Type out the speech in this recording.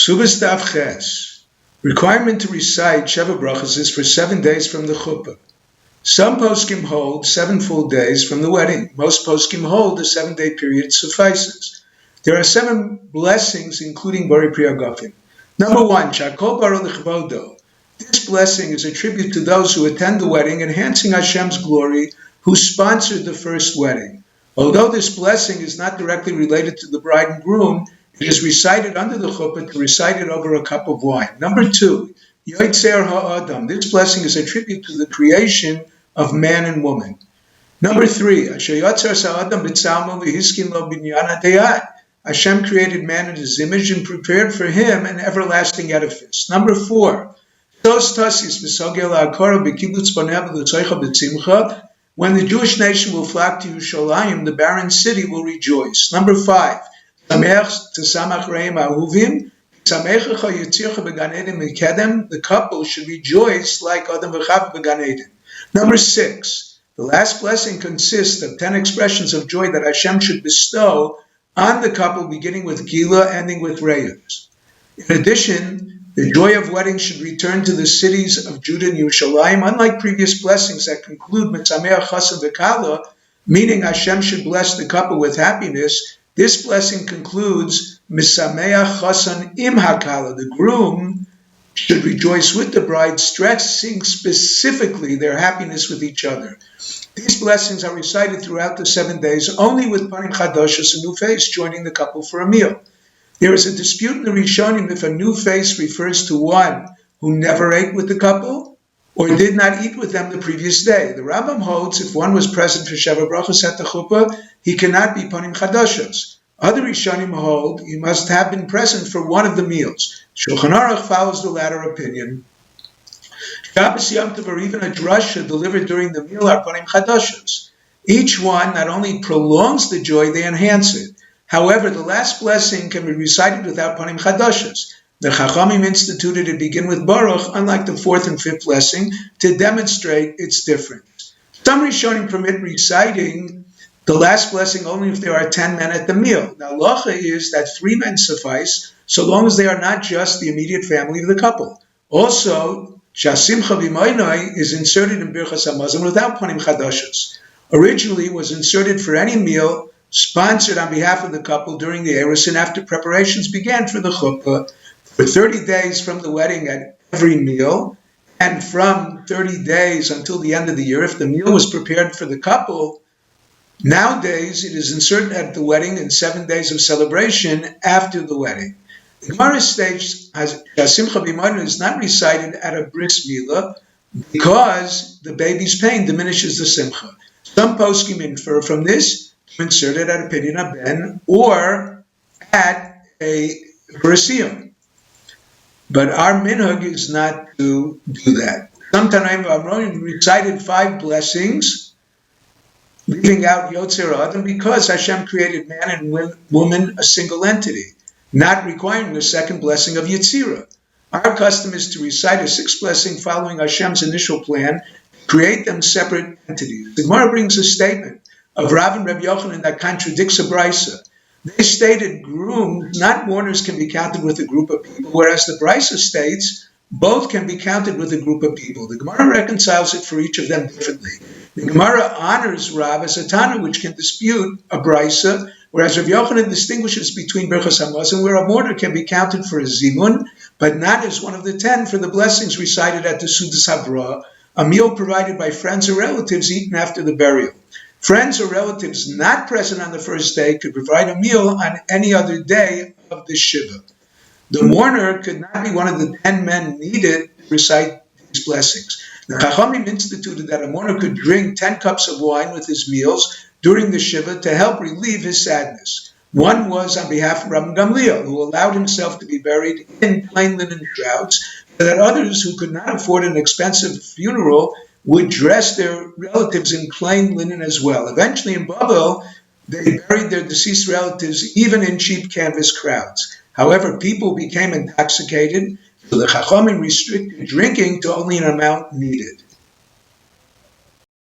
Ksubas Daf Ches. Requirement to recite Sheva Brachas is for 7 days from the chuppah. Some poskim hold 7 full days from the wedding. Most poskim hold a 7-day period suffices. There are 7 blessings, including Bari Pri Agafim. Number 1, Shakol Bar L'Chvodo. This blessing is a tribute to those who attend the wedding, enhancing Hashem's glory, who sponsored the first wedding. Although this blessing is not directly related to the bride and groom, it is recited under the chuppah to recite it over a cup of wine. Number 2, Yotzer Ha'adam. This blessing is a tribute to the creation of man and woman. Number 3, Asher Yotzer Sa'adam B'tzalmo V'hiskin Lo Binyan HaDeyat. Hashem created man in his image and prepared for him an everlasting edifice. Number 4, when the Jewish nation will flock to Yerushalayim, the barren city will rejoice. Number 5, the couple should rejoice like Adam v'Chava b'Gan Eden. Number 6, the last blessing consists of 10 expressions of joy that Hashem should bestow on the couple, beginning with Gila, ending with Reyes. In addition, the joy of wedding should return to the cities of Judah and Yerushalayim. Unlike previous blessings that conclude Mitzameach Chasam V'Kala, meaning Hashem should bless the couple with happiness, this blessing concludes Misameach Chasam Im Hakala. The groom should rejoice with the bride, stressing specifically their happiness with each other. These blessings are recited throughout the 7 days, only with Panim Chadashos, a new face, joining the couple for a meal. There is a dispute in the Rishonim if a new face refers to one who never ate with the couple or did not eat with them the previous day. The Rambam holds if one was present for Sheva Brachos at the chuppah, he cannot be Panim Chadashos. Other Rishonim hold he must have been present for one of the meals. Shulchan Aruch follows the latter opinion. Shabbos Yom Tov or even a drasha delivered during the meal are Panim Chadashos. Each one not only prolongs the joy, they enhance it. However, the last blessing can be recited without Panim Chadashos. The Chachamim instituted to begin with Baruch, unlike the 4th and 5th blessing, to demonstrate its difference. Some Rishonim permit reciting the last blessing only if there are 10 men at the meal. The halacha is that 3 men suffice, so long as they are not just the immediate family of the couple. Also, Shasimcha B'Moinoi is inserted in Birchas Hamazon without Panim Chadashos. Originally, it was inserted for any meal sponsored on behalf of the couple during the Eros and after preparations began for the chuppah, for 30 days from the wedding at every meal, and from 30 days until the end of the year if the meal was prepared for the couple. Nowadays, it is inserted at the wedding in 7 days of celebration after the wedding. The Gemara states Simcha B'Moinoi is not recited at a bris milah because the baby's pain diminishes the simcha. Some poskim infer from this inserted at a Pidyon Ben or at a Parasiyum. But our minhag is not to do that. Some Tanaim Amronim recited 5 blessings, leaving out Yotzer Adam because Hashem created man and woman a single entity, not requiring the second blessing of Yetzirah. Our custom is to recite a 6th blessing following Hashem's initial plan, create them separate entities. The Gemara brings a statement of Rav and Rabbi Yochanan that contradicts a brisa. They stated grooms, not mourners, can be counted with a group of people, whereas the brisa states both can be counted with a group of people. The Gemara reconciles it for each of them differently. The Gemara honors Rav as a Tana, which can dispute a brisa, whereas Rabbi Yochanan distinguishes between Birchas Hamazon, where a mourner can be counted for a zimun, but not as one of the 10 for the blessings recited at the Sudas Habrah, a meal provided by friends or relatives eaten after the burial. Friends or relatives not present on the first day could provide a meal on any other day of the Shiva. The mourner could not be one of the 10 men needed to recite these blessings. The Chachamim instituted that a mourner could drink 10 cups of wine with his meals during the Shiva to help relieve his sadness. One was on behalf of Rabbi Gamliel, who allowed himself to be buried in plain linen shrouds, so that others who could not afford an expensive funeral would dress their relatives in plain linen as well. Eventually in Babel, they buried their deceased relatives even in cheap canvas crowds. However, people became intoxicated, so the Chachamim restricted drinking to only an amount needed.